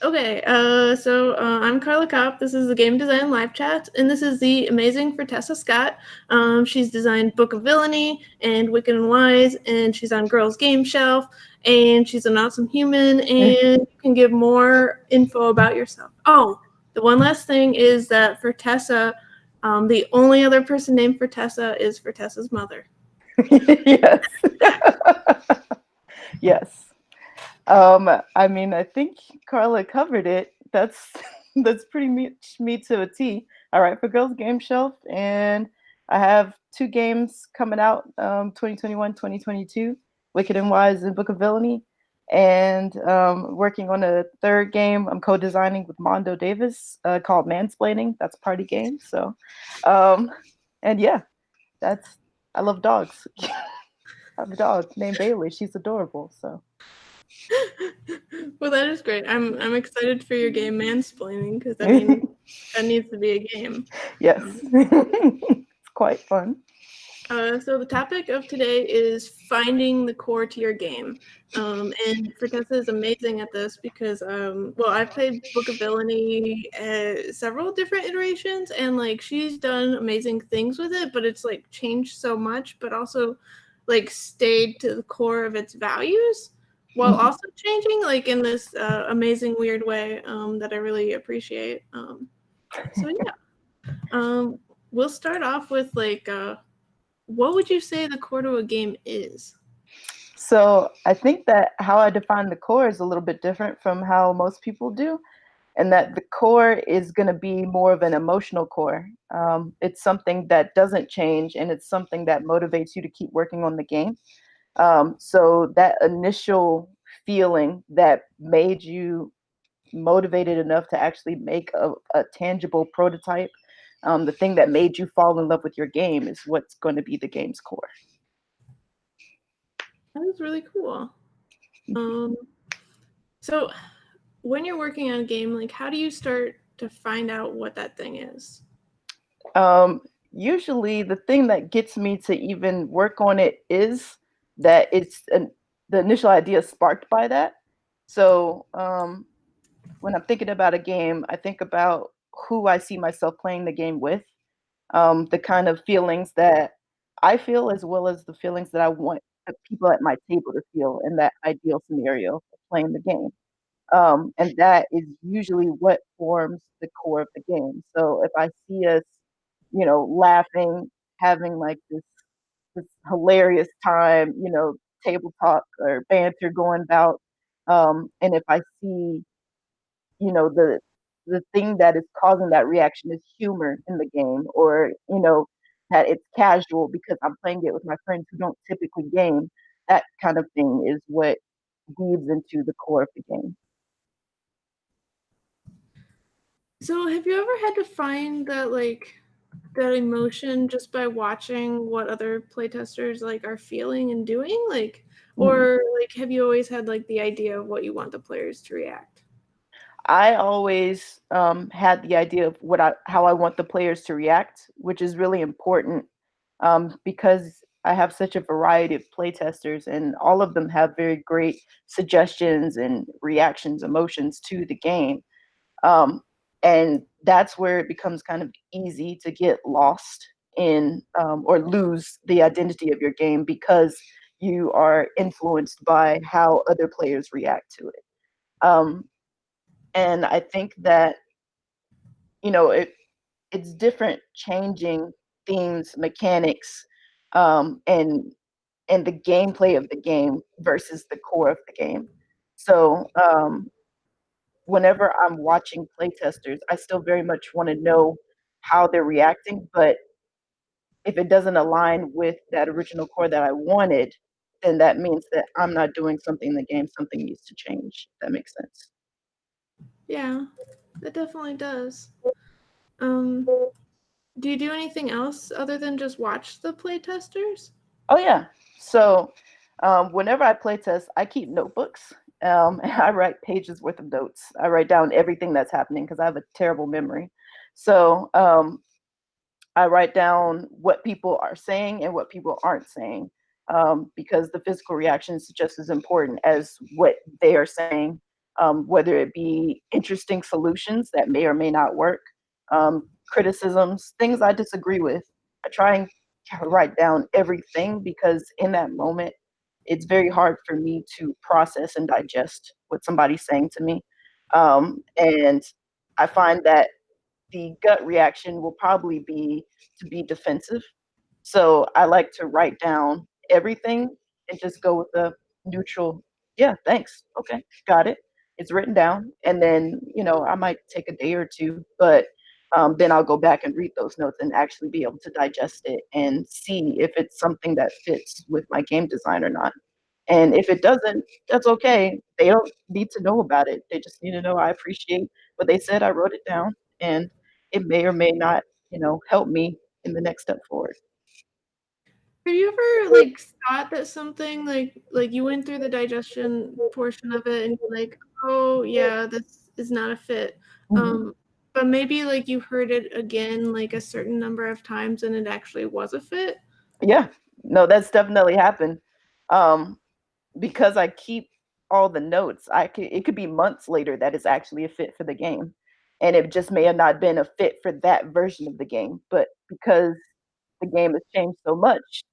Okay, I'm Carla Kopp. This is the Game Design Live Chat, and this is the amazing Fertessa Scott. She's designed Book of Villainy and Wicked and Wise, and she's on Girls Game Shelf, and she's an awesome human, and you can give more info about yourself. Oh, the one last thing is that Fertessa, the only other person named Fertessa is Fertessa's mother. Yes. Yes. I mean, I think Carla covered it. That's that's pretty much me to a T. All right, for Girls Game Shelf, and I have two games coming out, 2021, 2022, Wicked and Wise and Book of Villainy, and working on a third game. I'm co-designing with Mondo Davis, called Mansplaining. That's a party game. So, um, and yeah, that's I love dogs. I have a dog named Bailey. She's adorable. So. Well, that is great. I'm excited for your game Mansplaining because I mean that needs to be a game. Yes. Um, It's quite fun. so the topic of today is finding the core to your game. And Fertessa is amazing at this because, well, I've played Book of Villainy several different iterations, and like she's done amazing things with it, but it's like changed so much, but also like stayed to the core of its values while also changing, like in this amazing weird way that I really appreciate. So yeah, um, we'll start off with like. What would you say the core to a game is? So I think that how I define the core is a little bit different from how most people do, and that the core is going to be more of an emotional core. It's something that doesn't change, and it's something that motivates you to keep working on the game. So that initial feeling that made you motivated enough to actually make a tangible prototype, the thing that made you fall in love with your game is what's going to be the game's core. That is really cool. Um, so when you're working on a game, like how do you start to find out what that thing is? Um, Usually, the thing that gets me to even work on it is that the initial idea sparked by that. So when I'm thinking about a game, I think about who I see myself playing the game with, the kind of feelings that I feel, as well as the feelings that I want the people at my table to feel in that ideal scenario of playing the game. And that is usually what forms the core of the game. So if I see us, laughing, having like this hilarious time, table talk or banter going about, and if I see, the thing that is causing that reaction is humor in the game, or that it's casual because I'm playing it with my friends who don't typically game. That kind of thing is what weaves into the core of the game. So have you ever had to find that emotion just by watching what other playtesters like are feeling and doing? Like Mhm. or like have you always had like the idea of what you want the players to react? I always had the idea of how I want the players to react, which is really important, because I have such a variety of playtesters, and all of them have very great suggestions and reactions, emotions to the game. Um, and that's where it becomes kind of easy to get lost in, or lose the identity of your game because you are influenced by how other players react to it. Um, and I think that it's different changing themes, mechanics, and the gameplay of the game versus the core of the game. So whenever I'm watching playtesters, I still very much want to know how they're reacting, but if it doesn't align with that original core that I wanted, then that means that I'm not doing something in the game. Something needs to change. If that makes sense. Yeah, that definitely does. Um, do you do anything else other than just watch the playtesters? Oh yeah. So whenever I play test, I keep notebooks. And I write pages worth of notes. I write down everything that's happening because I have a terrible memory. So I write down what people are saying and what people aren't saying, because the physical reaction is just as important as what they are saying. whether it be interesting solutions that may or may not work, criticisms, things I disagree with. I try and write down everything because in that moment, it's very hard for me to process and digest what somebody's saying to me. And I find that the gut reaction will probably be to be defensive. So I like to write down everything and just go with a neutral, yeah, thanks. Okay, got it. It's written down. And then, I might take a day or two, but then I'll go back and read those notes and actually be able to digest it and see if it's something that fits with my game design or not. And if it doesn't, that's okay. They don't need to know about it. They just need to know I appreciate what they said. I wrote it down, and it may or may not, help me in the next step forward. Have you ever like thought that something like you went through the digestion portion of it and you're like, oh yeah, this is not a fit. Mhm. Um, but maybe like you heard it again like a certain number of times and it actually was a fit? Yeah, no, that's definitely happened. Um, because I keep all the notes, it could be months later that it's actually a fit for the game, and it just may have not been a fit for that version of the game, but because the game has changed so much,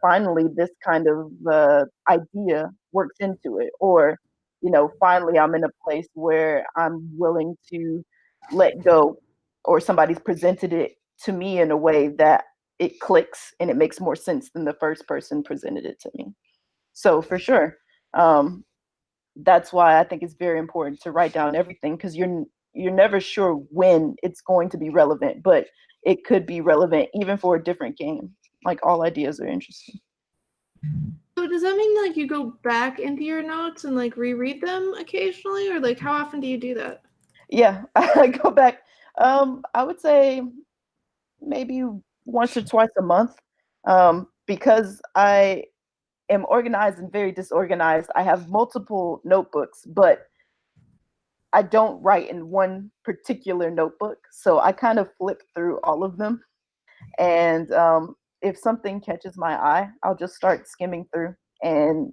finally this kind of idea works into it, or finally I'm in a place where I'm willing to let go, or somebody's presented it to me in a way that it clicks and it makes more sense than the first person presented it to me. So for sure, um, that's why I think it's very important to write down everything, because you're never sure when it's going to be relevant, but it could be relevant even for a different game. Like, all ideas are interesting. So does that mean like you go back into your notes and like reread them occasionally, or like how often do you do that? Yeah, I go back. I would say maybe once or twice a month, because I am organized and very disorganized. I have multiple notebooks, but I don't write in one particular notebook, so I kind of flip through all of them. And if something catches my eye, I'll just start skimming through. And,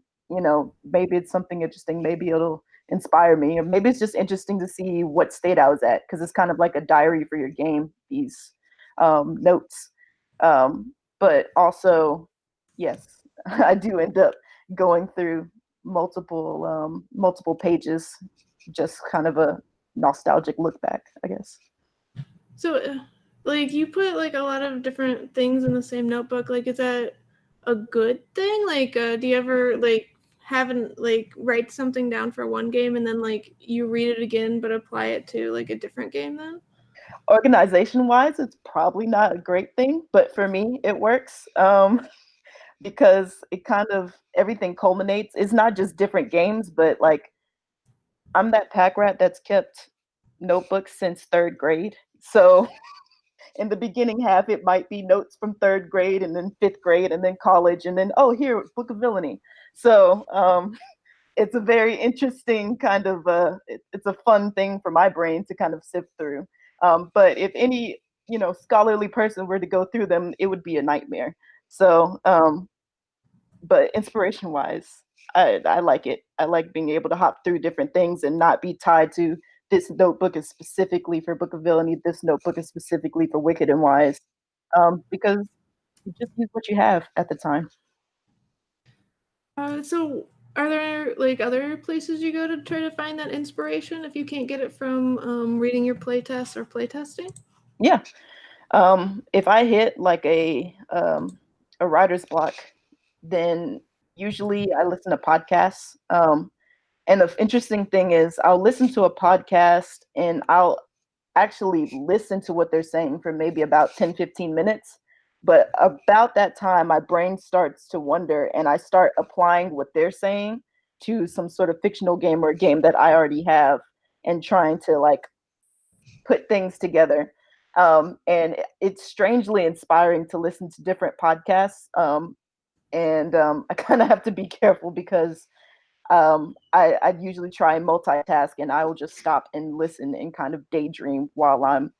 maybe it's something interesting. Maybe it'll inspire me. Or maybe it's just interesting to see what state I was at, because it's kind of like a diary for your game, these notes. But also, yes, I do end up going through multiple pages, just kind of a nostalgic look back, I guess. So like you put like a lot of different things in the same notebook. Like is that a good thing? Like do you ever like haven't like write something down for one game and then like you read it again but apply it to like a different game then? Organization wise, it's probably not a great thing, but for me, it works, because it kind of everything culminates. It's not just different games, but like I'm that pack rat that's kept notebooks since third grade. So in the beginning half, it might be notes from third grade, and then fifth grade, and then college, and then, oh, here, Book of Villainy. So it's a very interesting kind of it's a fun thing for my brain to kind of sift through. But if any scholarly person were to go through them, it would be a nightmare. So but inspiration wise, I like it. I like being able to hop through different things and not be tied to this notebook is specifically for Book of Villainy, this notebook is specifically for Wicked and Wise, because you just use what you have at the time. So are there like other places you go to try to find that inspiration if you can't get it from reading your playtests or playtesting? Yeah. If I hit like a writer's block, then usually I listen to podcasts. And the interesting thing is, I'll listen to a podcast and I'll actually listen to what they're saying for maybe about 10-15 minutes. But about that time, my brain starts to wonder and I start applying what they're saying to some sort of fictional game or a game that I already have, and trying to like put things together. And it's strangely inspiring to listen to different podcasts. And I kind of have to be careful because I usually try and multitask, and I will just stop and listen and kind of daydream while I'm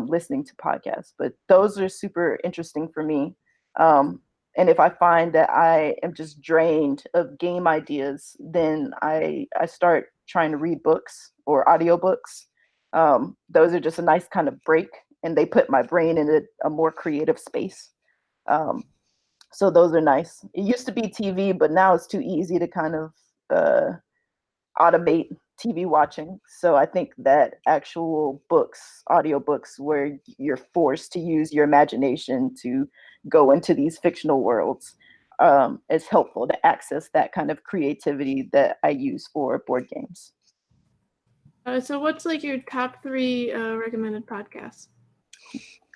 listening to podcasts. But those are super interesting for me. And if I find that I am just drained of game ideas, then I start trying to read books or audiobooks. Those are just a nice kind of break, and they put my brain in a more creative space. Um, so those are nice. It used to be TV, but now it's too easy to kind of automate TV watching. So I think that actual books, audiobooks, where you're forced to use your imagination to go into these fictional worlds, is helpful to access that kind of creativity that I use for board games. So what's like your top three recommended podcasts?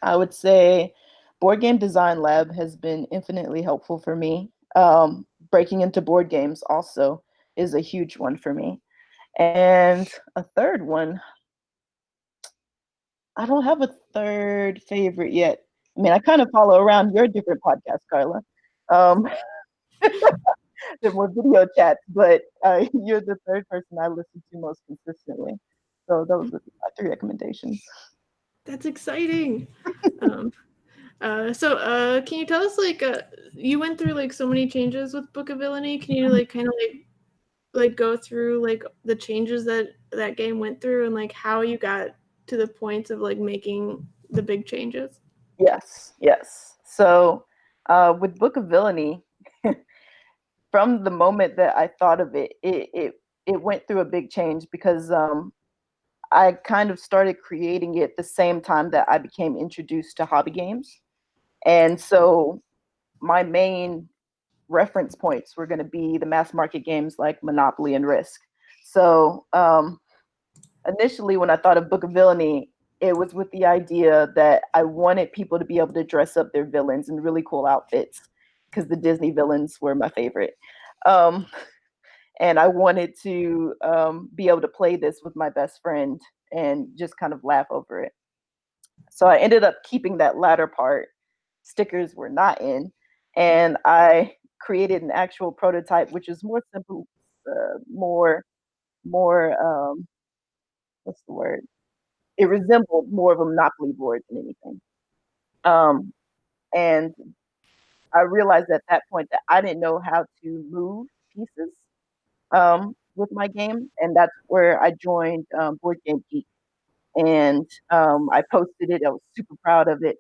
I would say Board Game Design Lab has been infinitely helpful for me. Breaking into board games also is a huge one for me. And a third one, I don't have a third favorite yet. I mean, I kind of follow around your different podcasts, Carla. Um, they're more video chats, but you're the third person I listen to most consistently. So those would be my three recommendations. That's exciting. um, can you tell us like you went through like so many changes with Book of Villainy? Can you like kind of like go through like the changes that that game went through and like how you got to the point of like making the big changes? Yes, yes. So with Book of Villainy, from the moment that I thought of it, it went through a big change because I kind of started creating it the same time that I became introduced to hobby games. And so my main reference points were going to be the mass market games like Monopoly and Risk. So initially, when I thought of Book of Villainy, it was with the idea that I wanted people to be able to dress up their villains in really cool outfits because the Disney villains were my favorite. Um, and I wanted to be able to play this with my best friend and just kind of laugh over it. So I ended up keeping that latter part. Stickers were not in, and I created an actual prototype, which is more simple, more what's the word? It resembled more of a Monopoly board than anything. Um, and I realized at that point that I didn't know how to move pieces with my game, and that's where I joined Board Game Geek. And I posted it. I was super proud of it,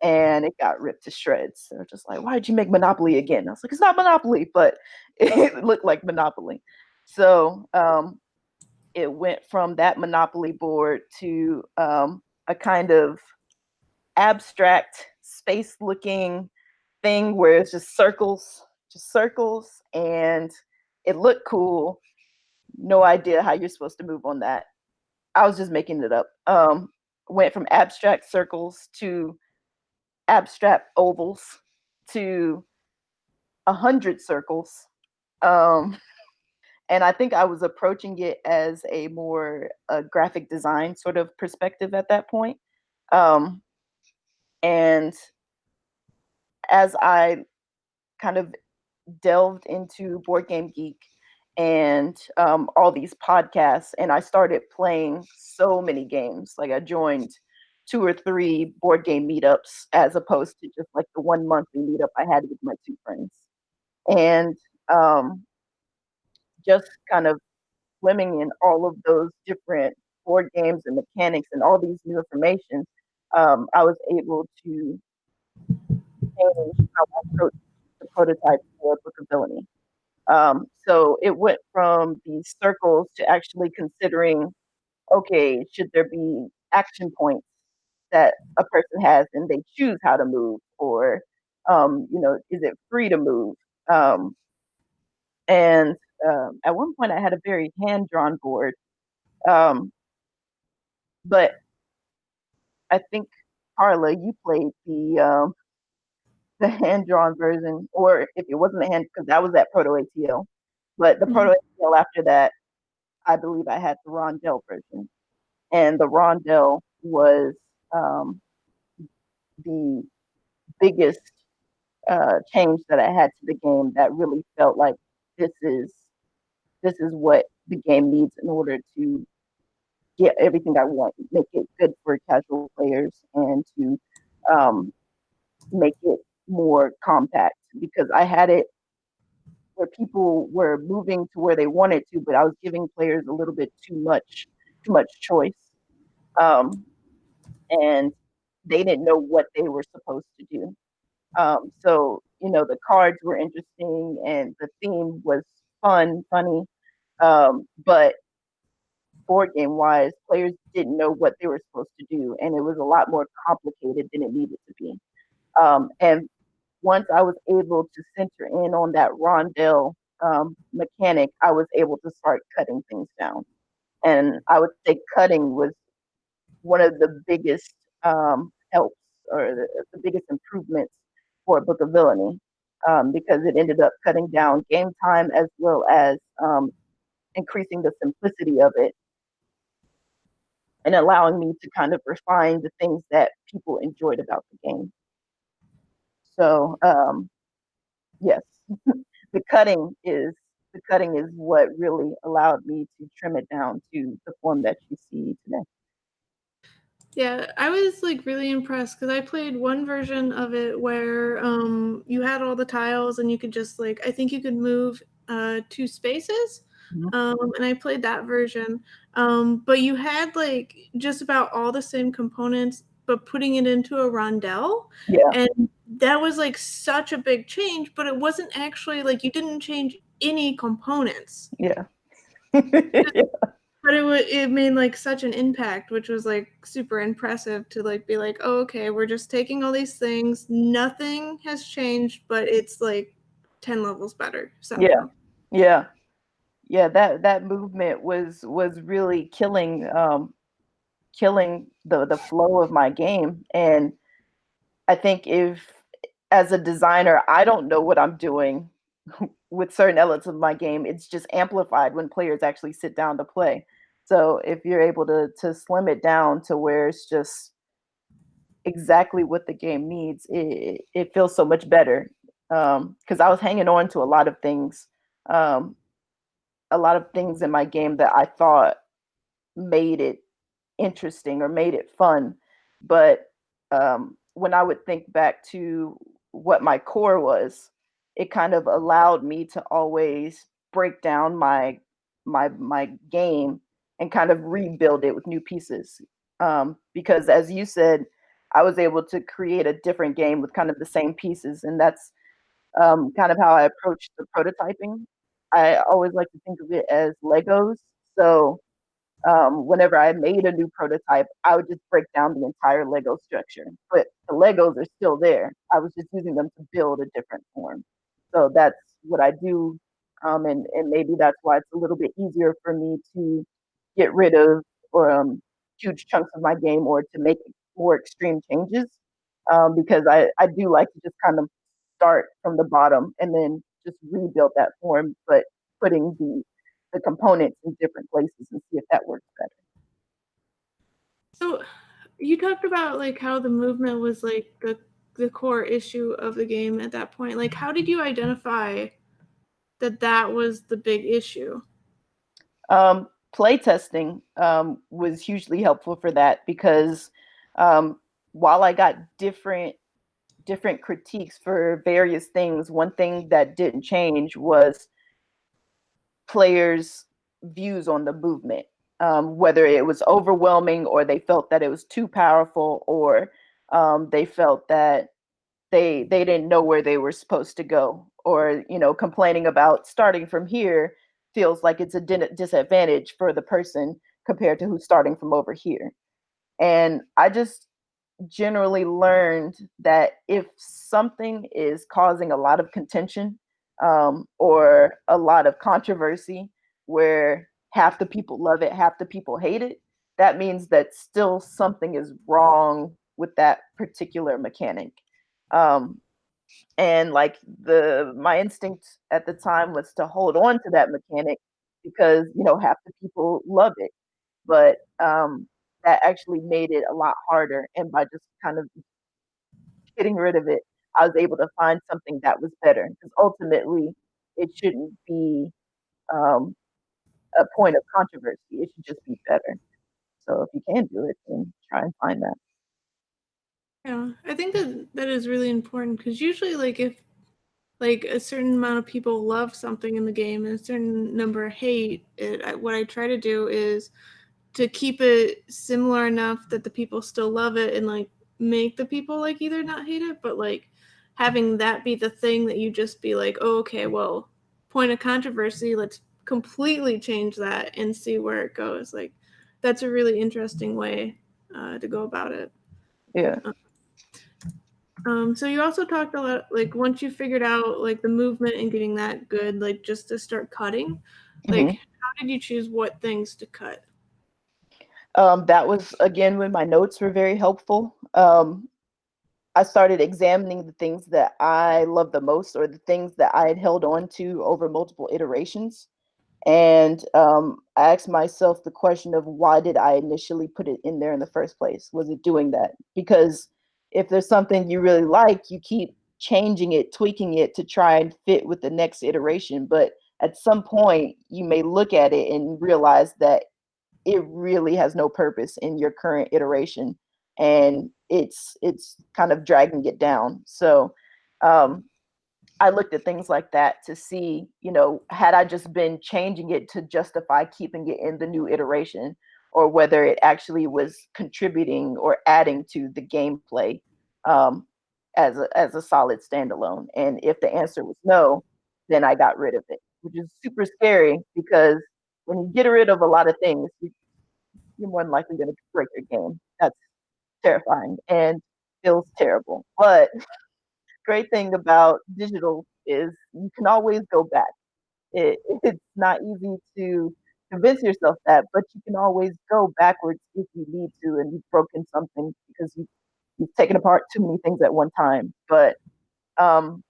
and it got ripped to shreds. They're just like, "Why did you make Monopoly again?" I was like, "It's not Monopoly," but it looked like Monopoly. So it went from that Monopoly board to a kind of abstract, space-looking thing where it's just circles, and it looked cool. No idea how you're supposed to move on that. I was just making it up. Went from abstract circles to abstract ovals to 100 circles. Um, and I think I was approaching it as a more graphic design sort of perspective at that point. Um, and as I kind of delved into Board Game Geek and all these podcasts, and I started playing so many games. Like I joined 2 or 3 board game meetups as opposed to just like the one monthly meetup I had with my 2 friends. And um, just kind of swimming in all of those different board games and mechanics and all these new information, I was able to change how I approach the prototype for Book of Villainy. So it went from these circles to actually considering, okay, should there be action points that a person has and they choose how to move, or is it free to move? Um, and at one point, I had a very hand drawn board, um, but I think Carla, you played the hand drawn version, or if it wasn't a hand, because that was that Proto ATL. But the Proto ATL after that, I believe I had the Rondell version, and the Rondell was um, the biggest change that I had to the game that really felt like this is this is what the game needs in order to get everything I want, make it good for casual players, and to um, make it more compact because I had it where people were moving to where they wanted to, but I was giving players a little bit too much choice. Um, and they didn't know what they were supposed to do. So, the cards were interesting and the theme was funny. But board game wise, players didn't know what they were supposed to do, and it was a lot more complicated than it needed to be. And once I was able to center in on that rondel mechanic, I was able to start cutting things down. And I would say cutting was one of the biggest helps or the biggest improvements for Book of Villainy, because it ended up cutting down game time as well as increasing the simplicity of it and allowing me to kind of refine the things that people enjoyed about the game. So yes, the cutting is the cutting is what really allowed me to trim it down to the form that you see today. Yeah, I was like really impressed because I played one version of it where you had all the tiles and you could just like I think you could move two spaces. Mhm. And I played that version. But you had like just about all the same components, but putting it into a rondel. Yeah, And that was like such a big change, but it wasn't actually like you didn't change any components. yeah, But it made like such an impact, which was like super impressive to like be like, oh, okay, we're just taking all these things, nothing has changed, but it's like 10 levels better yeah, somehow. yeah, yeah. That movement was really killing the flow of my game. And I think if as a designer, I don't know what I'm doing with certain elements of my game, it's just amplified when players actually sit down to play. So if you're able to slim it down to where it's just exactly what the game needs, it feels so much better. Because I was hanging on to um, a lot of things in my game that I thought made it interesting or made it fun. But when I would think back to what my core was, it kind of allowed me to always break down my game and kind of rebuild it with new pieces. Because as you said, I was able to create a different game with kind of the same pieces, and that's kind of how I approach the prototyping. I always like to think of it as Legos. So whenever I made a new prototype, I would just break down the entire Lego structure. But the Legos are still there. I was just using them to build a different form. So that's what I do. And maybe that's why it's a little bit easier for me to get rid of or huge chunks of my game or to make more extreme changes, because I do like to just kind of start from the bottom and then just rebuild that form, but putting the components in different places and see if that works better. So you talked about like how the movement was like the core issue of the game at that point. Like how did you identify that that was the big issue? Playtesting was hugely helpful for that because um, while I got different critiques for various things, one thing that didn't change was players' views on the movement, whether it was overwhelming or they felt that it was too powerful or they felt that they didn't know where they were supposed to go or complaining about starting from here feels like it's a disadvantage for the person compared to who's starting from over here. And I just generally learned that if something is causing a lot of contention, or a lot of controversy where half the people love it, half the people hate it, that means that still something is wrong with that particular mechanic. Um, and like the my instinct at the time was to hold on to that mechanic because half the people love it, but that actually made it a lot harder. And by just kind of getting rid of it, I was able to find something that was better because ultimately it shouldn't be um, a point of controversy. It should just be better. So if you can do it, then try and find that. Yeah, I think that that is really important because usually like if like a certain amount of people love something in the game and a certain number hate it, what I try to do is to keep it similar enough that the people still love it and like make the people like either not hate it, but like having that be the thing that you just be like, oh, okay, well, point of controversy, let's completely change that and see where it goes. Like that's a really interesting way to go about it. Yeah. So you also talked a lot, like once you figured out like the movement and getting that good, like just to start cutting, like Hmm. how did you choose what things to cut? That was again when my notes were very helpful. I started examining the things that I love the most or the things that I had held on to over multiple iterations. And I asked myself the question of why did I initially put it in there in the first place? Was it doing that? Because if there's something you really like, you keep changing it, tweaking it to try and fit with the next iteration. But at some point, you may look at it and realize that it really has no purpose in your current iteration, and it's kind of dragging it down. So um, I looked at things like that to see, had I just been changing it to justify keeping it in the new iteration, or whether it actually was contributing or adding to the gameplay um, as a solid standalone. And if the answer was no, then I got rid of it, which is super scary because when you get rid of a lot of things, you're more than likely going to break your game. That's terrifying and feels terrible. But great thing about digital is you can always go back. It's not easy to convince yourself that, but you can always go backwards if you need to, and you've broken something because you've taken apart too many things at one time. But um,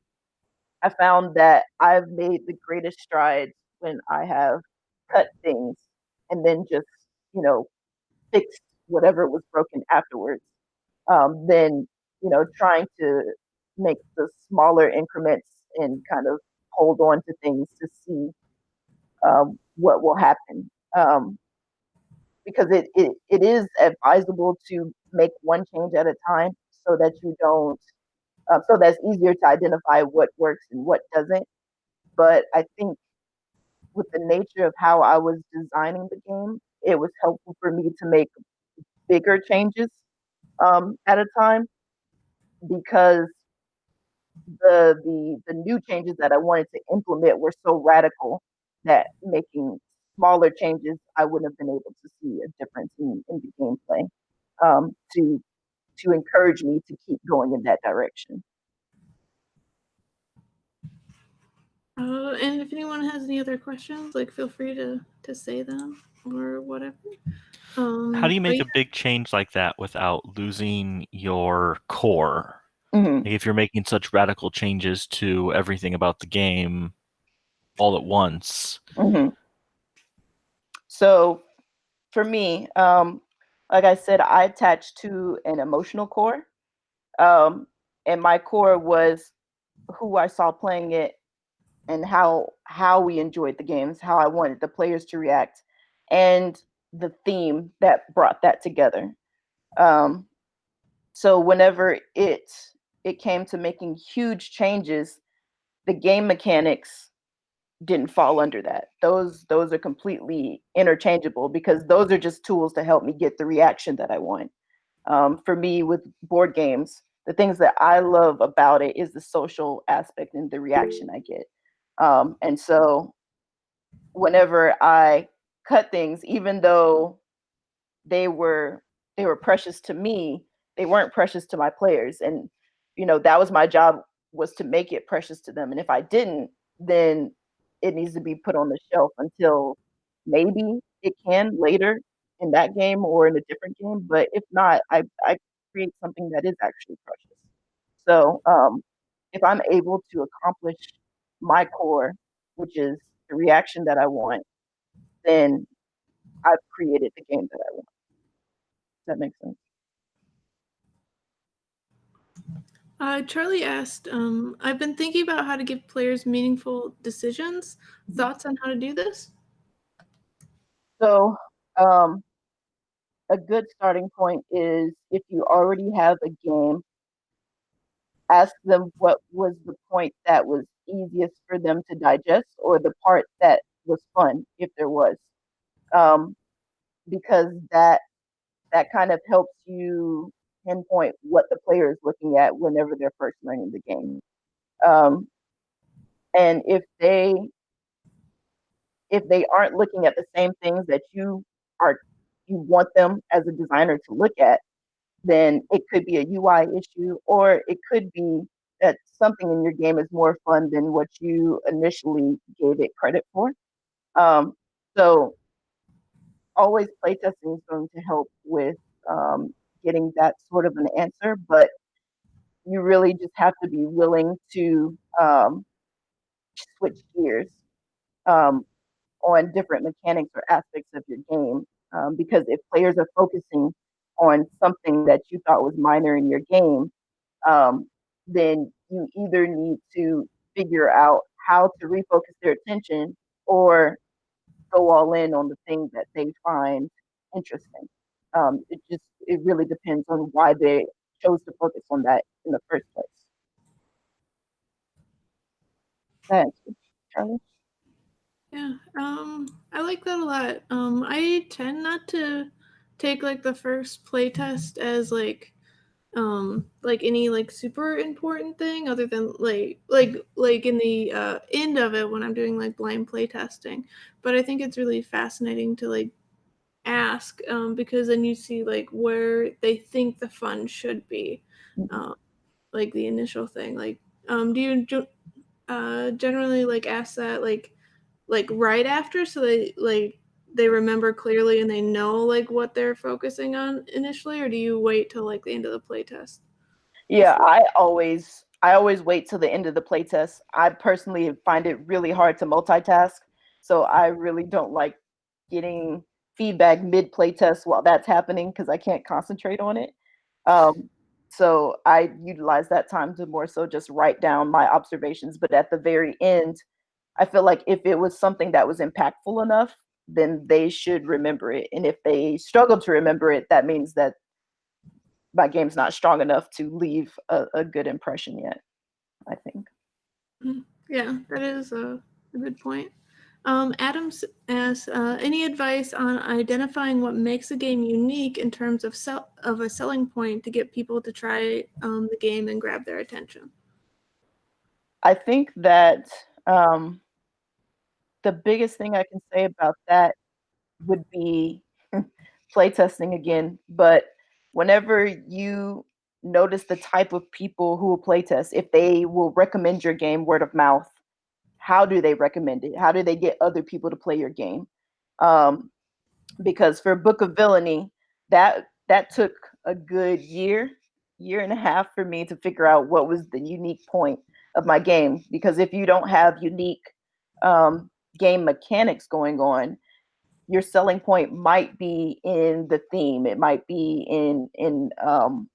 I found that I've made the greatest strides when I have cut things and then just, you know, fixed whatever was broken afterwards. Than trying to make the smaller increments and kind of hold on to things to see what will happen. Because it is advisable to make one change at a time so that you don't, so that's easier to identify what works and what doesn't. But I think with the nature of how I was designing the game, it was helpful for me to make bigger changes at a time because the new changes that I wanted to implement were so radical that making smaller changes, I wouldn't have been able to see a difference in the gameplay to encourage me to keep going in that direction. And if anyone has any other questions, like feel free to say them or whatever. How do you But make a yeah, big change like that without losing your core? Hmm. Like if you're making such radical changes to everything about the game all at once. Hmm. So for me, like I said, I attached to an emotional core, and my core was who I saw playing it and how we enjoyed the games, how I wanted the players to react, and the theme that brought that together. Um, so whenever it came to making huge changes, the game mechanics didn't fall under that. Those are completely interchangeable because those are just tools to help me get the reaction that I want. For me, with board games, the things that I love about it is the social aspect and the reaction I get. And so whenever I cut things, even though they were they were precious to me, they weren't precious to my players. And that was my job, was to make it precious to them. And if I didn't, then it needs to be put on the shelf until maybe it can later in that game or in a different game. But if not, I create something that is actually precious. So if I'm able to accomplish my core, which is the reaction that I want, then I've created the game that I want. Does that make sense? Charlie asked, I've been thinking about how to give players meaningful decisions. Thoughts on how to do this? So, um, a good starting point is if you already have a game, ask them what was the point that was easiest for them to digest, or the part that was fun, if there was, um, because that kind of helps you pinpoint what the player is looking at whenever they're first learning the game. Um, and if they aren't looking at the same things that are you want them as a designer to look at, then it could be a UI issue, or it could be that something in your game is more fun than what you initially gave it credit for. Um, so always playtesting is going to help with getting that sort of an answer, but you really just have to be willing to switch gears um, on different mechanics or aspects of your game. Because if players are focusing on something that you thought was minor in your game, um, then you either need to figure out how to refocus their attention or go all in on the thing that they find interesting. It really depends on why they chose to focus on that in the first place. Thanks, Charlie. Yeah, I like that a lot. I tend not to take like the first playtest as like any like super important thing other than like in the end of it when I'm doing like blind playtesting. But I think it's really fascinating to like ask because then you see like where they think the fun should be, um, like the initial thing. Like, do you generally like ask that like right after so they remember clearly and they know like what they're focusing on initially, or do you wait till like the end of the playtest Yeah, before? I always wait till the end of the playtest. I personally find it really hard to multitask, so I really don't like getting feedback mid playtest while that's happening because I can't concentrate on it. Um, so I utilize that time to more so just write down my observations. But at the very end, I feel like if it was something that was impactful enough, then they should remember it. And if they struggle to remember it, that means that my game's not strong enough to leave a good impression yet, I think. Yeah, that is a good point. Adams asks, any advice on identifying what makes a game unique in terms of of a selling point to get people to try the game and grab their attention? I think that um, the biggest thing I can say about that would be playtesting again. But whenever you notice the type of people who will playtest, if they will recommend your game word of mouth, how do they recommend it? How do they get other people to play your game? Um, because for Book of Villainy, that took a good year and a half for me to figure out what was the unique point of my game. Because if you don't have unique um, game mechanics going on, your selling point might be in the theme. It might be in the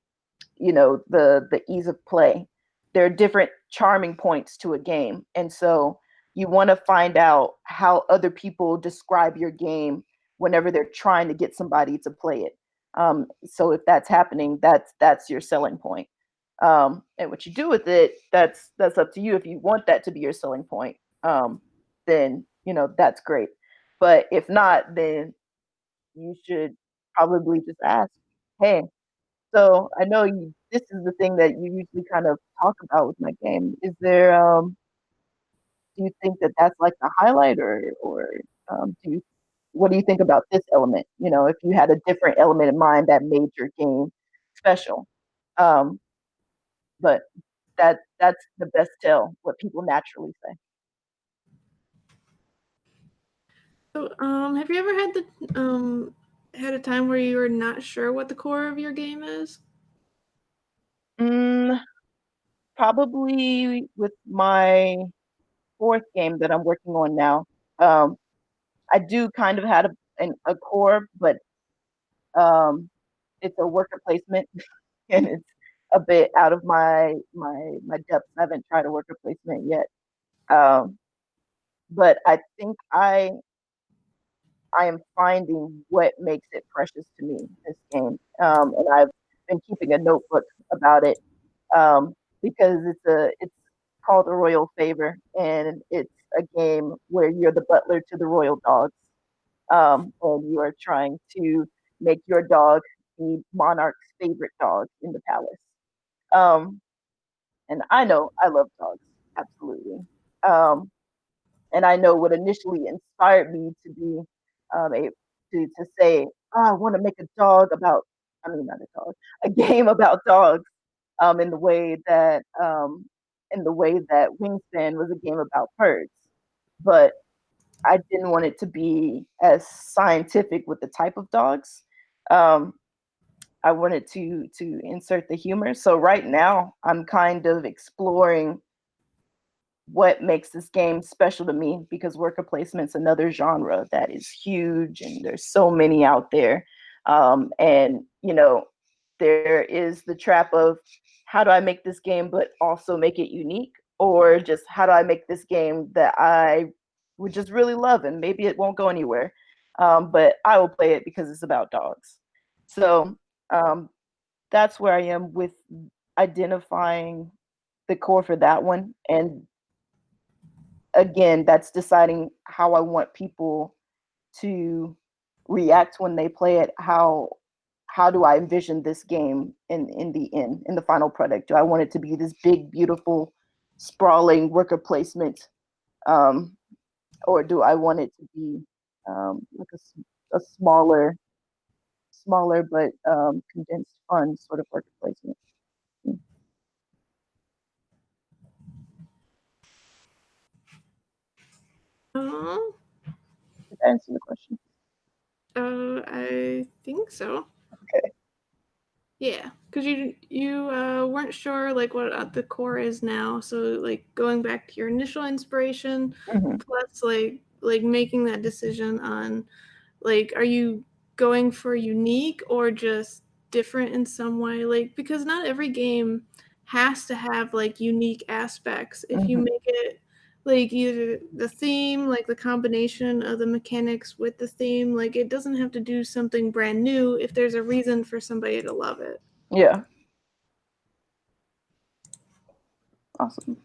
ease of play. There are different charming points to a game, and so you want to find out how other people describe your game whenever they're trying to get somebody to play it. So if that's happening, that's your selling point. And what you do with it, that's up to you. If you want that to be your selling point, then that's great. But if not, then you should probably just ask, hey, so I know this is the thing that you usually kind of talk about with my game. Is there, do you think that that's like the highlight, or what do you think about this element? If you had a different element in mind that made your game special. Um, but that's the best tell, what people naturally say. So, have you ever had a time where you were not sure what the core of your game is? Mm, Probably with my fourth game that I'm working on now. Um, I do kind of had a core, but um, it's a worker placement, and it's a bit out of my depths. I haven't tried a worker placement yet, um, but I think I am finding what makes it precious to me, this game, and I've been keeping a notebook about it, because it's called A Royal Favor, and it's a game where you're the butler to the royal dogs, and you are trying to make your dog the monarch's favorite dog in the palace. Um, and I know I love dogs, absolutely. Um, and I know what initially inspired me to be to say, oh, I want to make a dog about, I mean, not a dog, a game about dogs, in the way that Wingspan was a game about birds, but I didn't want it to be as scientific with the type of dogs. Um, I wanted to insert the humor. So right now, I'm kind of exploring what makes this game special to me, because worker placement's another genre that is huge and there's so many out there. And there is the trap of, how do I make this game but also make it unique, or just how do I make this game that I would just really love, and maybe it won't go anywhere, but I will play it because it's about dogs. So um, that's where I am with identifying the core for that one. And again, that's deciding how I want people to react when they play it. How do I envision this game in the end, in the final product? Do I want it to be this big, beautiful, sprawling worker placement, um, or do I want it to be like a smaller but condensed, fun sort of worker placement? Um, Did that answer the question? I think so. Okay. Yeah, because you weren't sure like what the core is now. So like going back to your initial inspiration, Mm-hmm. plus like making that decision on like, are you going for unique or just different in some way? Like, because not every game has to have like unique aspects. If you Mm-hmm. make it like either the theme, like the combination of the mechanics with the theme, like it doesn't have to do something brand new if there's a reason for somebody to love it. Yeah. Awesome.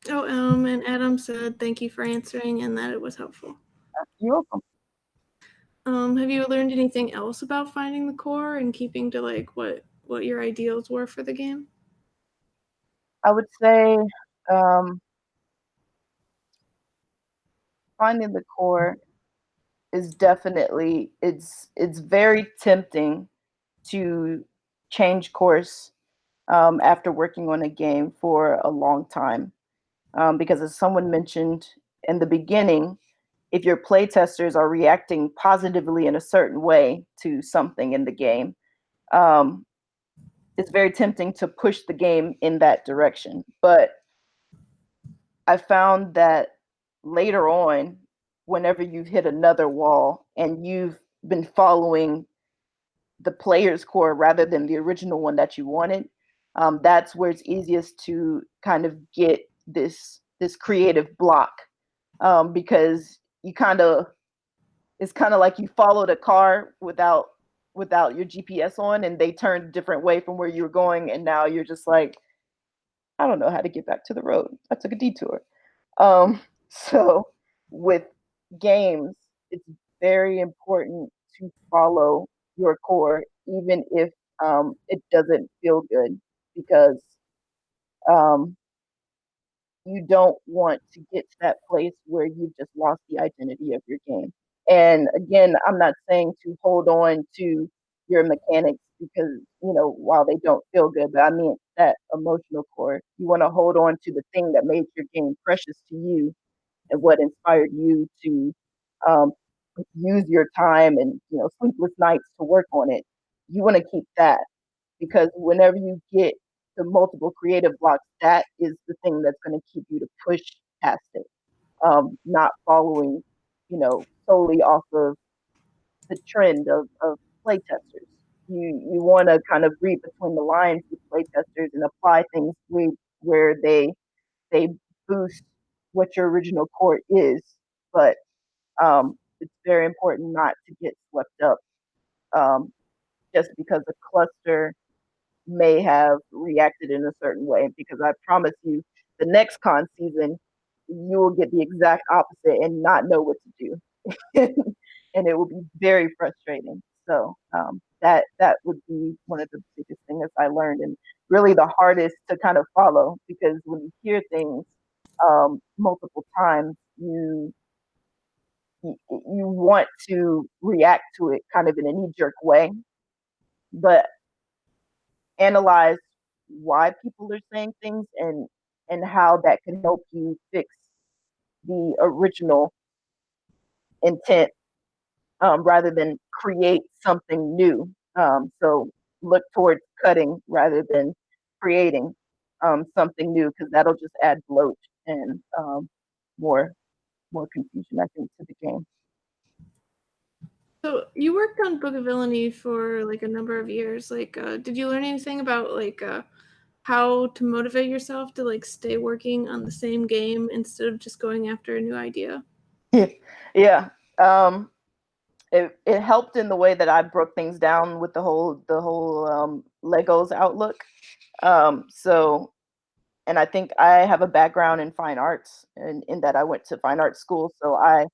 Oh, and Adam said thank you for answering and that it was helpful. You're welcome. Have you learned anything else about finding the core and keeping to like what your ideals were for the game? I would say um, finding the core is definitely, it's very tempting to change course after working on a game for a long time, because as someone mentioned in the beginning, if your playtesters are reacting positively in a certain way to something in the game, um, it's very tempting to push the game in that direction. But I found that later on, whenever you've hit another wall and you've been following the player's core rather than the original one that you wanted, that's where it's easiest to kind of get this creative block, because you kind of, it's kind of like you followed a car without your GPS on, and they turned a different way from where you were going, and now you're just like, I don't know how to get back to the road. I took a detour. So with games, it's very important to follow your core, even if it doesn't feel good, because um, you don't want to get to that place where you've just lost the identity of your game. And again, I'm not saying to hold on to your mechanics because, while they don't feel good, but I mean that emotional core. You want to hold on to the thing that made your game precious to you and what inspired you to um, use your time and sleepless nights to work on it. You want to keep that, because whenever you get the multiple creative blocks, that is the thing that's going to keep you to push past it, not following, solely off of the trend of playtesters. You want to kind of read between the lines with playtesters and apply things where they boost what your original core is, but it's very important not to get swept up, um, just because a cluster may have reacted in a certain way, because I promise you, the next con season, you will get the exact opposite and not know what to do. And it will be very frustrating. So that would be one of the biggest things I learned, and really the hardest to kind of follow, because when you hear things multiple times, you want to react to it kind of in a knee jerk way, but analyze why people are saying things, and how that can help you fix the original intent, rather than create something new. So look towards cutting rather than creating something new, because that'll just add bloat and more more confusion, I think, to the game. So you worked on Book of Villainy for like a number of years. Like, did you learn anything about like how to motivate yourself to like stay working on the same game instead of just going after a new idea? Yeah. It helped in the way that I broke things down with the whole Legos outlook. So, and I think I have a background in fine arts, and in that I went to fine arts school, so I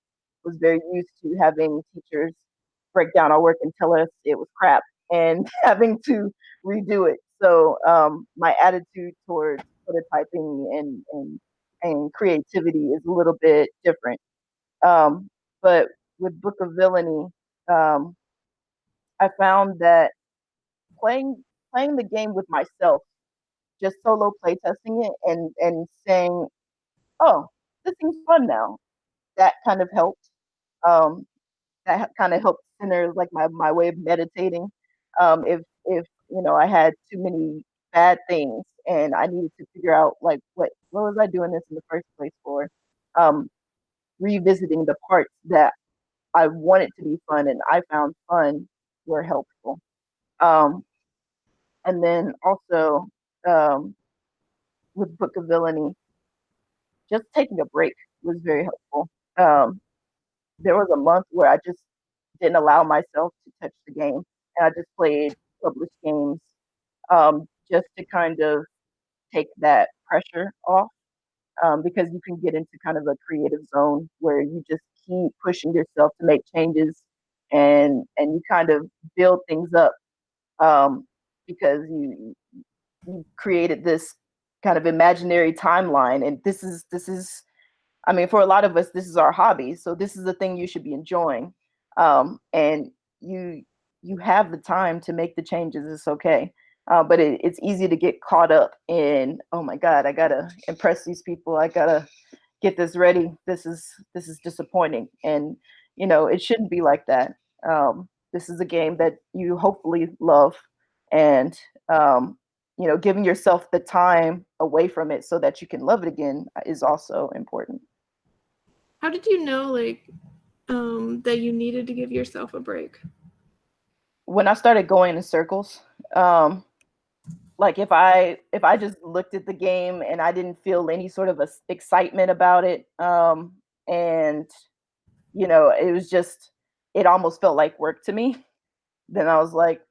was very used to having teachers break down our work and tell us it was crap, and having to redo it. So my attitude towards prototyping and creativity is a little bit different. But with Book of Villainy, um, I found that playing playing the game with myself, just solo playtesting it, and saying, "Oh, this seems fun now." That kind of helped. Um, that kind of helped center like my way of meditating. If I had too many bad things and I needed to figure out like what was I doing this in the first place for, um, revisiting the parts that I wanted to be fun and I found fun were helpful. Um, and then also, um, with Book of Villainy, just taking a break was very helpful. Um, there was a month where I just didn't allow myself to touch the game, and I just played published games, just to kind of take that pressure off. Because you can get into kind of a creative zone where you just keep pushing yourself to make changes, and you kind of build things up, um, because you created this kind of imaginary timeline, and this is I mean, for a lot of us, this is our hobby, so this is the thing you should be enjoying. And you you have the time to make the changes. It's okay. But it's easy to get caught up in, oh my God, I gotta impress these people. I gotta get this ready. This is disappointing, and it shouldn't be like that. This is a game that you hopefully love, and giving yourself the time away from it so that you can love it again is also important. How did you know like that you needed to give yourself a break? When I started going in circles, um, like if I just looked at the game and I didn't feel any sort of excitement about it, and it was just, it almost felt like work to me. Then I was like,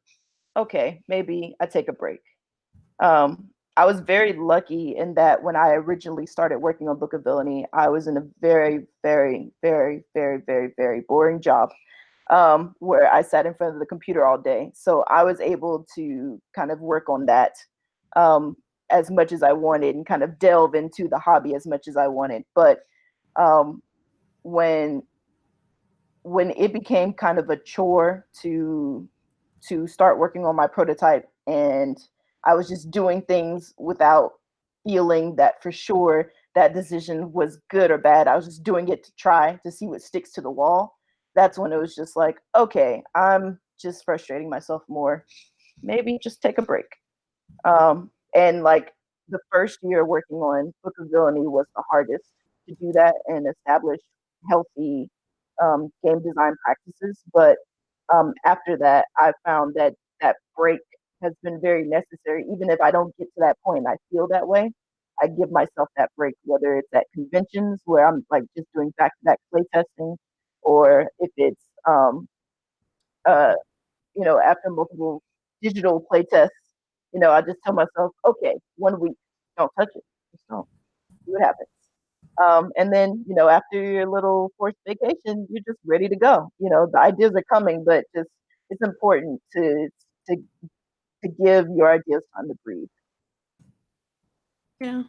okay, maybe I take a break. Um, I was very lucky in that when I originally started working on Book of Villainy, I was in a very, very, very, very, very, very boring job, where I sat in front of the computer all day. So I was able to kind of work on that, um, as much as I wanted, and kind of delve into the hobby as much as I wanted. But um, when when it became kind of a chore to start working on my prototype, and I was just doing things without feeling that for sure that decision was good or bad. I was just doing it to try to see what sticks to the wall. That's when it was just like, okay, I'm just frustrating myself more. Maybe just take a break. And like the first year working on Book of Villainy was the hardest to do that and establish healthy game design practices. But after that, I found that that break has been very necessary. Even if I don't get to that point and I feel that way, I give myself that break, whether it's at conventions where I'm like just doing back to back play testing, or if it's uh, after multiple digital play tests I just tell myself, okay, 1 week, don't touch it, just don't see what happens. And then, after your little forced vacation, you're just ready to go. The ideas are coming, but just it's important to to give your ideas time to breathe. Yeah,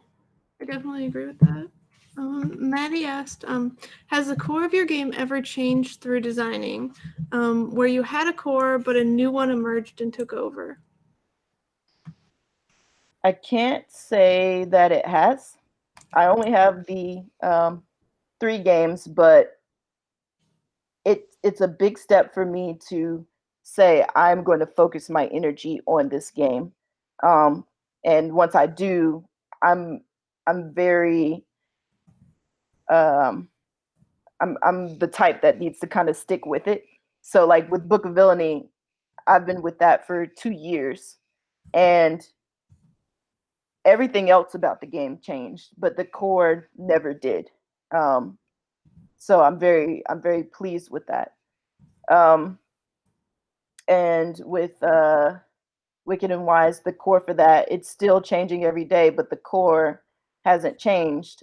I definitely agree with that. Maddie asked, has the core of your game ever changed through designing, where you had a core but a new one emerged and took over? I can't say that it has. I only have the 3 games, but it's a big step for me to say I'm going to focus my energy on this game. Um, and once I do, I'm I'm very um, I'm the type that needs to kind of stick with it. So like with Book of Villainy, I've been with that for 2 years, and everything else about the game changed, but the core never did. Um, so I'm very pleased with that. Um, and with Wicked and Wise, the core for that, it's still changing every day, but the core hasn't changed,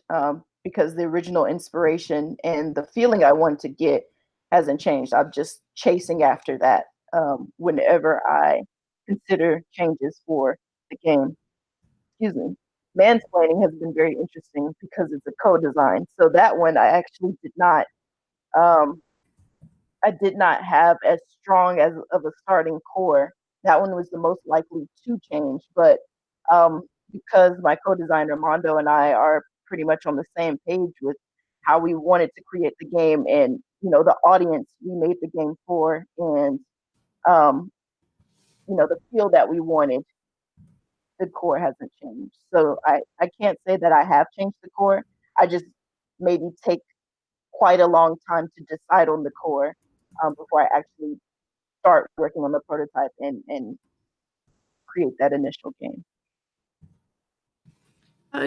because the original inspiration and the feeling I wanted to get hasn't changed. I'm just chasing after that, whenever I consider changes for the game. Excuse me. Mansplaining has been very interesting because it's a co-design. So that one um, I did not have as strong as of a starting core. That one was the most likely to change, but because my co-designer Mondo and I are pretty much on the same page with how we wanted to create the game, and the audience we made the game for, and um, the feel that we wanted, the core hasn't changed. So I can't say that I have changed the core. I just maybe take quite a long time to decide on the core, before I actually start working on the prototype and create that initial game.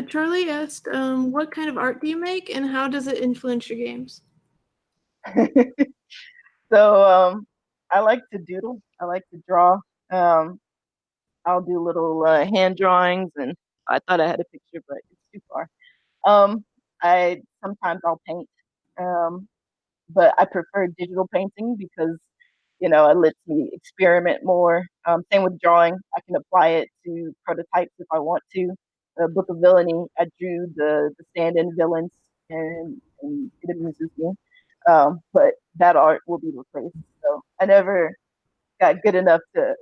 Charlie asked, what kind of art do you make and how does it influence your games? So I like to doodle. I like to draw. Um, I'll do little hand drawings, and I thought I had a picture, but it's too far. I sometimes I'll paint. Um, but I prefer digital painting because it lets me experiment more. Same with drawing; I can apply it to prototypes if I want to. The Book of Villainy, I drew the stand-in villains, and it amuses me. But that art will be replaced. So I never got good enough to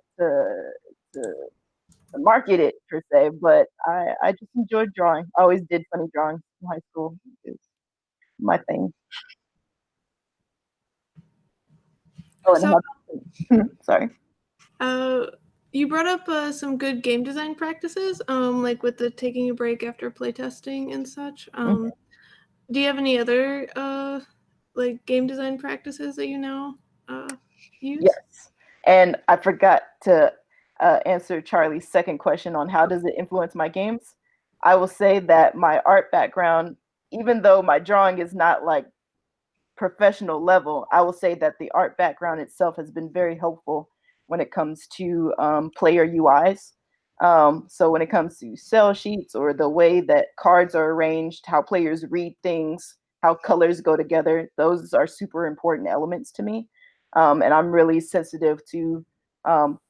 market it per se, but I just enjoyed drawing. I always did funny drawings in high school. It's my thing. Oh, and So, how sorry. uh, you brought up some good game design practices, like with the taking a break after playtesting and such. Mhm. Do you have any other like game design practices that you now use? Yes. And I forgot to answer Charlie's second question on how does it influence my games. I will say that my art background, even though my drawing is not like professional level, I will say that the art background itself has been very helpful when it comes to player UIs. So when it comes to sell sheets or the way that cards are arranged, how players read things, how colors go together, those are super important elements to me. And I'm really sensitive to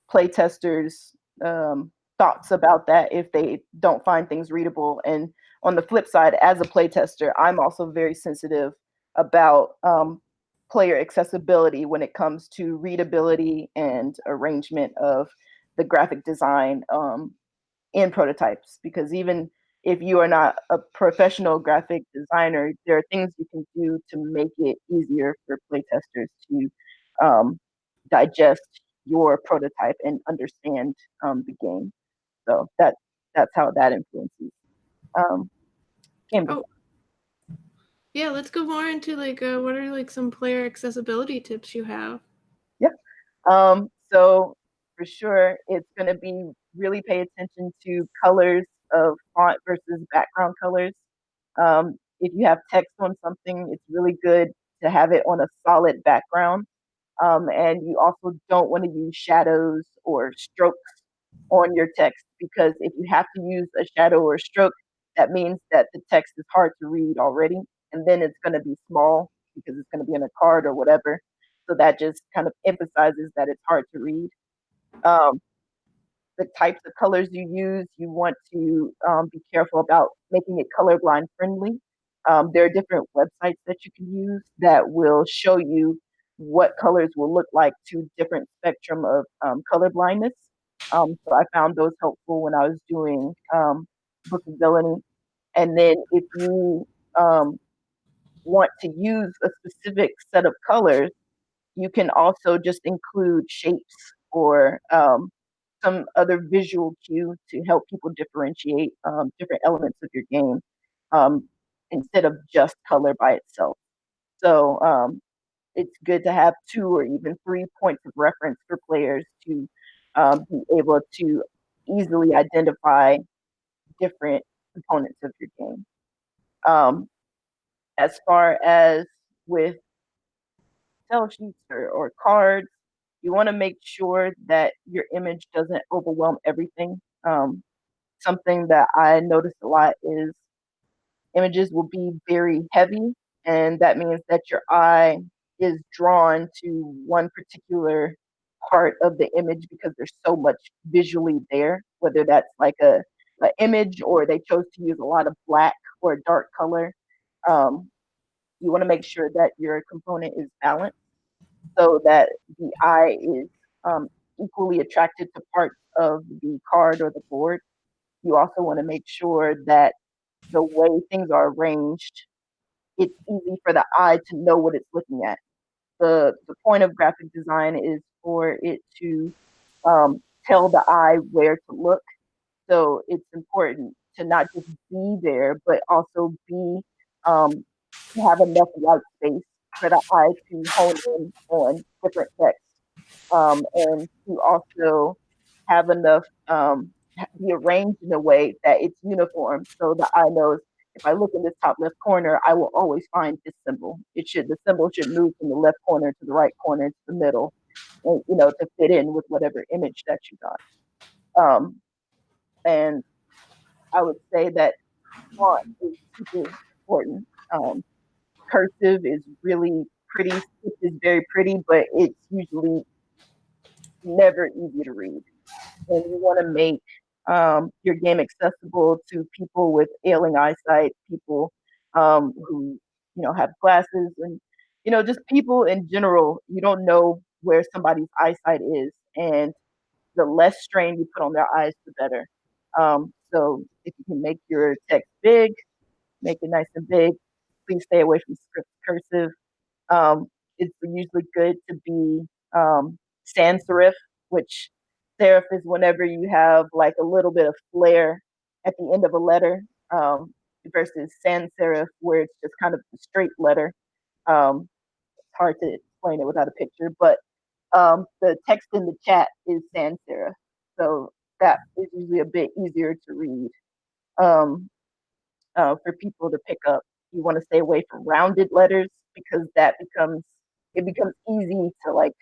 play testers' thoughts about that if they don't find things readable. And on the flip side, as a playtester, I'm also very sensitive about player accessibility when it comes to readability and arrangement of the graphic design in prototypes. Because even if you are not a professional graphic designer, there are things you can do to make it easier for playtesters to digest your prototype and understand the game. So that's how that influences game design. Oh, yeah. Let's go more into like what are like some player accessibility tips you have? Yeah. So for sure, it's going to be really pay attention to colors of font versus background colors. If you have text on something, it's really good to have it on a solid background. And you also don't want to use shadows or strokes on your text because if you have to use a shadow or a stroke, that means that the text is hard to read already, and then it's going to be small because it's going to be in a card or whatever. So that just kind of emphasizes that it's hard to read. Um, the types of colors you use, you want to be careful about making it colorblind friendly. There are different websites that you can use that will show you what colors will look like to different spectrum of color blindness. So I found those helpful when I was doing Book of Villainy. And then if you um, want to use a specific set of colors, you can also just include shapes or some other visual cue to help people differentiate different elements of your game um, instead of just color by itself. So it's good to have 2 or even 3 points of reference for players to be able to easily identify different components of your game. Um, as far as with tell sheets or cards, you want to make sure that your image doesn't overwhelm everything. Something that I notice a lot is images will be very heavy, and that means that your eye is drawn to one particular part of the image because there's so much visually there, whether that's like a image or they chose to use a lot of black or a dark color. Um, you want to make sure that your component is balanced so that the eye is equally attracted to parts of the card or the board. You also want to make sure that the way things are arranged, it's easy for the eye to know what it's looking at. The point of graphic design is for it to tell the eye where to look. So it's important to not just be there, but also be um, to have enough white space for the eye to hone in on different text, and to also have enough be arranged in a way that it's uniform, so the eye knows if I look in this top left corner, I will always find this symbol. The symbol should move from the left corner to the right corner to the middle, and, to fit in with whatever image that you got. And I would say that font is super important. Cursive is really pretty. Script is very pretty, but it's usually never easy to read. And you want to make your game accessible to people with ailing eyesight, people who have glasses, and just people in general. You don't know where somebody's eyesight is, and the less strain you put on their eyes, the better. So if you can make your text big, make it nice and big. Please stay away from script cursive. Um, it's usually good to be sans serif, which serif is whenever you have like a little bit of flair at the end of a letter, versus sans serif, where it's just kind of a straight letter. It's hard to explain it without a picture, but the text in the chat is sans serif, so that is usually a bit easier to read. Um, for people to pick up. You want to stay away from rounded letters because it becomes easy to like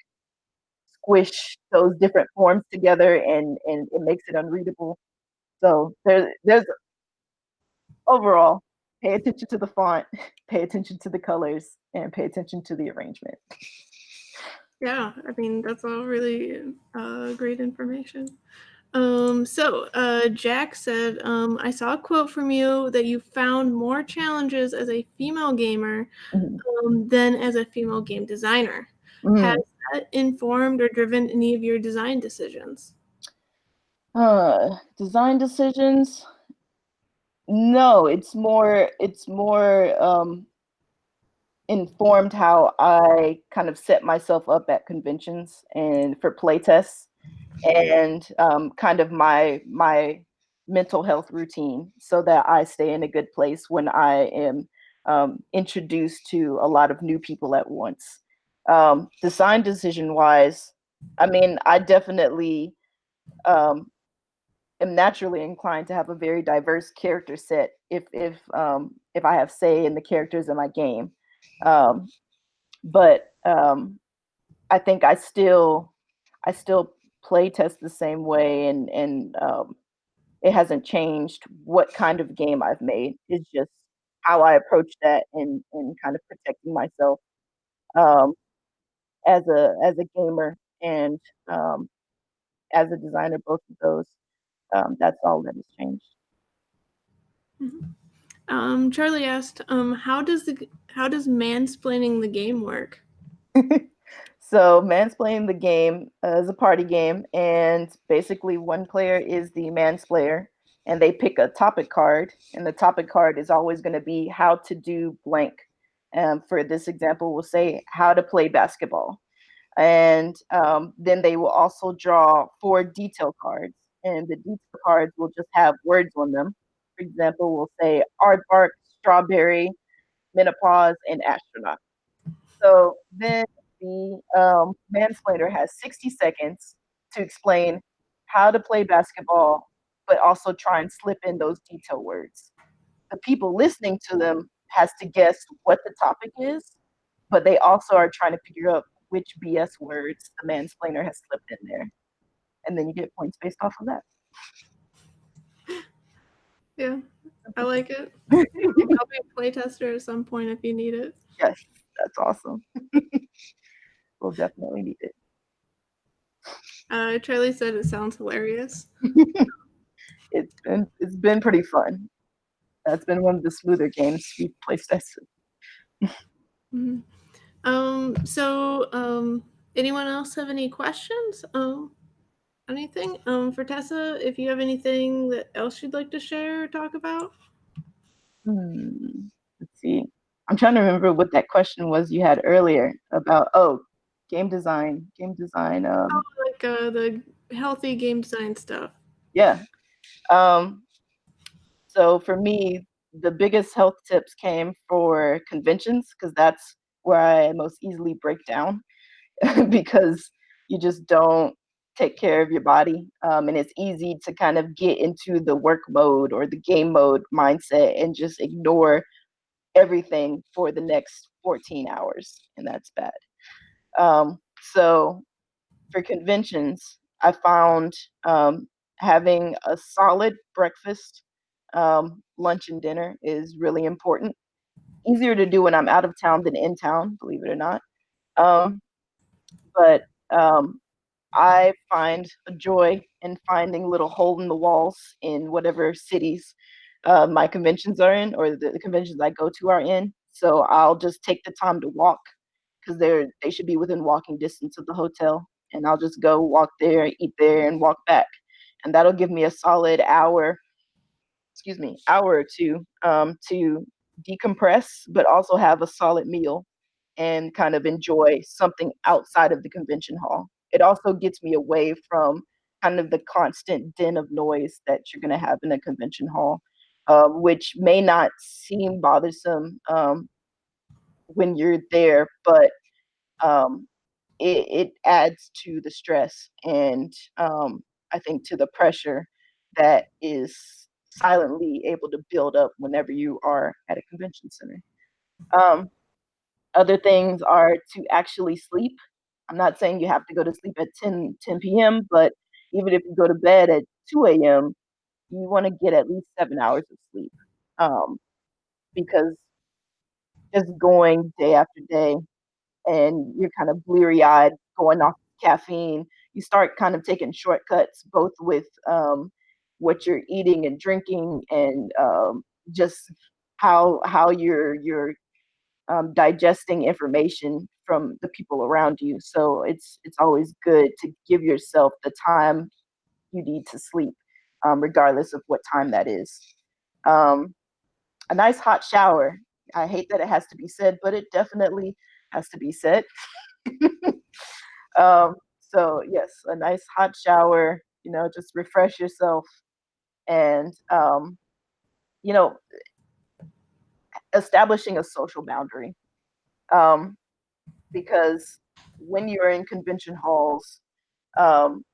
squish those different forms together, and it makes it unreadable. So there's overall, pay attention to the font, pay attention to the colors, and pay attention to the arrangement. Yeah, I mean, that's all really great information. Jack said, I saw a quote from you that you found more challenges as a female gamer than as a female game designer. Has that informed or driven any of your design decisions? Design decisions? No, it's more informed how I kind of set myself up at conventions and for playtests, and kind of my mental health routine, so that I stay in a good place when I am introduced to a lot of new people at once. Design decision wise, I mean, I definitely um, am naturally inclined to have a very diverse character set if I have say in the characters in my game. Um, but I think I still play test the same way, and it hasn't changed what kind of game I've made. It's just how I approach that and kind of protecting myself um, as a gamer and as a designer, both of those. That's all that has changed. Charlie asked, how does mansplaining the game work? So mansplaining the game is a party game, and basically one player is the mansplayer, and they pick a topic card, and the topic card is always going to be how to do blank. For this example, we'll say how to play basketball, and then they will also draw 4 detail cards, and the detail cards will just have words on them. For example, we'll say aardvark, strawberry, menopause, and astronaut. So then the mansplainer has 60 seconds to explain how to play basketball, but also try and slip in those detail words. The people listening to them has to guess what the topic is, but they also are trying to figure out which BS words the mansplainer has slipped in there. And then you get points based off of that. Yeah, I like it. I'll be a playtester at some point if you need it. Yes, that's awesome. We'll definitely need it. Charlie said it sounds hilarious. It's been pretty fun. That's been one of the smoother games we've placed tested. Mm-hmm. Anyone else have any questions? Anything? Fertessa, if you have anything that else you'd like to share or talk about? Let's see. I'm trying to remember what that question was you had earlier about game design. Like the healthy game design stuff. Yeah. So for me, the biggest health tips came for conventions because that's where I most easily break down because you just don't take care of your body. And it's easy to kind of get into the work mode or the game mode mindset and just ignore everything for the next 14 hours. And that's bad. So for conventions, I found having a solid breakfast, lunch, and dinner is really important. Easier to do when I'm out of town than in town, believe it or not. But I find a joy in finding little hole in the walls in whatever cities my conventions are in or the conventions I go to are in. So I'll just take the time to walk because they should be within walking distance of the hotel, and I'll just go walk there, eat there, and walk back, and that'll give me a solid hour or two to decompress, but also have a solid meal and kind of enjoy something outside of the convention hall. It also gets me away from kind of the constant din of noise that you're going to have in a convention hall, which may not seem bothersome when you're there, but um, it adds to the stress and I think to the pressure that is silently able to build up whenever you are at a convention center. Um, Other things are to actually sleep. I'm not saying you have to go to sleep at 10 p.m., but even if you go to bed at 2 a.m., you want to get at least 7 hours of sleep because just going day after day and you're kind of bleary eyed going off caffeine, you start kind of taking shortcuts both with what you're eating and drinking and just how you're digesting information from the people around you. So it's always good to give yourself the time you need to sleep, regardless of what time that is. Um, a nice hot shower. I hate that it has to be said, but it definitely has to be said. So yes, a nice hot shower, just refresh yourself and you know, establishing a social boundary. Um, because when you're in convention halls, um,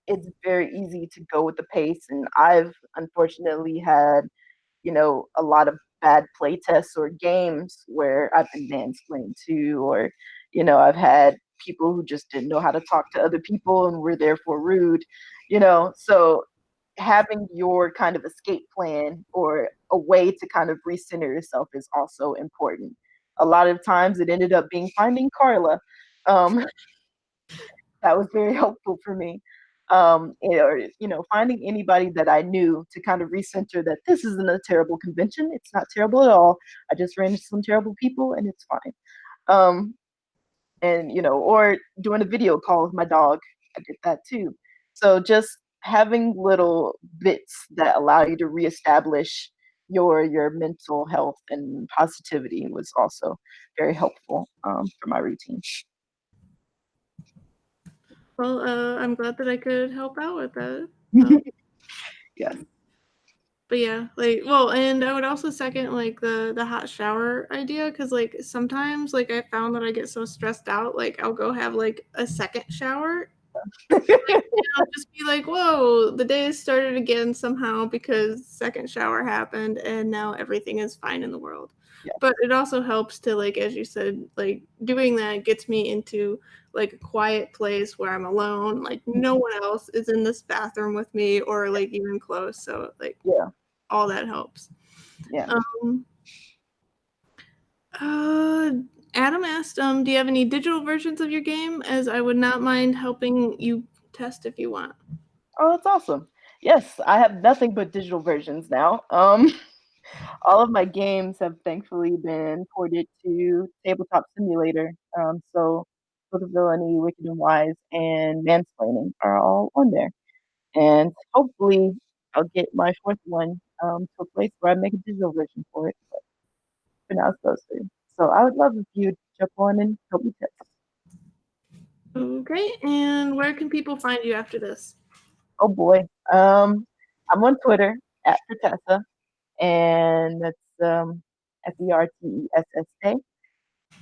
it's very easy to go with the pace. And I've unfortunately had, a lot of bad play tests or games where I've been mansplained to, or, I've had people who just didn't know how to talk to other people and were therefore rude, so having your kind of escape plan or a way to kind of recenter yourself is also important. A lot of times it ended up being finding Carla. Um, that was very helpful for me. Or finding anybody that I knew to kind of recenter that this isn't a terrible convention. It's not terrible at all. I just ran into some terrible people and it's fine. Um, and or doing a video call with my dog. I did that too. So just having little bits that allow you to reestablish your mental health and positivity was also very helpful for my routine. Well, I'm glad that I could help out with that. Yes. But yeah, like, well, and I would also second like the hot shower idea, because like sometimes like I found that I get so stressed out, like I'll go have like a second shower. I'll just be like, whoa, the day has started again somehow because second shower happened and now everything is fine in the world. Yeah. But it also helps to, like, as you said, like doing that gets me into like a quiet place where I'm alone, like no one else is in this bathroom with me or like even close. So like Yeah. all that helps. Yeah. Adam asked, do you have any digital versions of your game? As I would not mind helping you test if you want. Oh, that's awesome. Yes, I have nothing but digital versions now. All of my games have thankfully been ported to Tabletop Simulator. So Book of Villainy, Wicked and Wise, and Mansplaining are all on there. And hopefully I'll get my fourth one to a place where I make a digital version for it. But for now, it's those three. So I would love if you'd jump on and help me test. Okay, and where can people find you after this? Oh boy. I'm on Twitter at Fertessa, and that's Fertessa.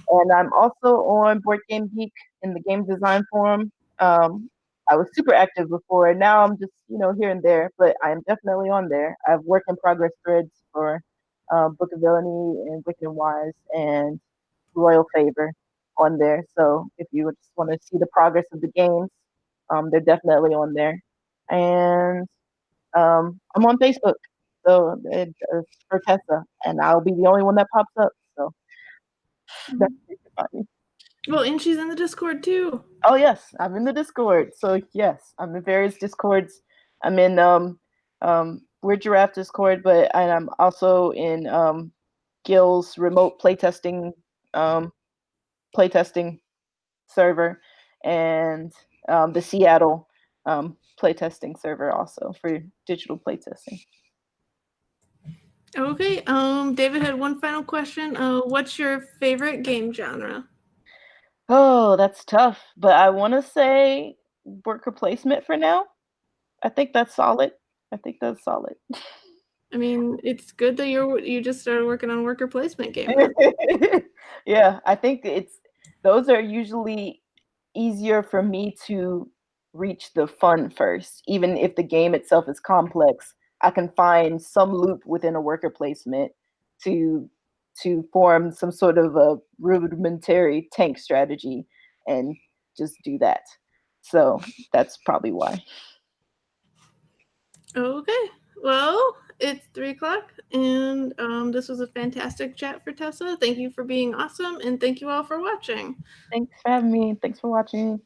And I'm also on Board Game Geek in the game design forum. I was super active before, and now I'm just here and there, but I am definitely on there. I have work in progress threads for Book of Villainy and Wicked and Wise and Royal Favor on there. So if you just want to see the progress of the games, they're definitely on there. And I'm on Facebook, so it's for Tessa, and I'll be the only one that pops up. So that's me. Well, and she's in the Discord too. Oh yes, I'm in the Discord. So yes, I'm in various Discords. I'm in Weird Giraffe Discord, but I'm also in Gil's remote playtesting server, and the Seattle playtesting server also for digital playtesting. Okay, David had one final question. What's your favorite game genre? Oh, that's tough, but I want to say worker placement for now. I think that's solid. I mean, it's good that you just started working on worker placement game. Yeah, I think those are usually easier for me to reach the fun first. Even if the game itself is complex, I can find some loop within a worker placement to form some sort of a rudimentary tank strategy and just do that. So that's probably why. Okay, well, it's 3:00, and this was a fantastic chat for Tessa. Thank you for being awesome, and thank you all for watching. Thanks for having me. Thanks for watching.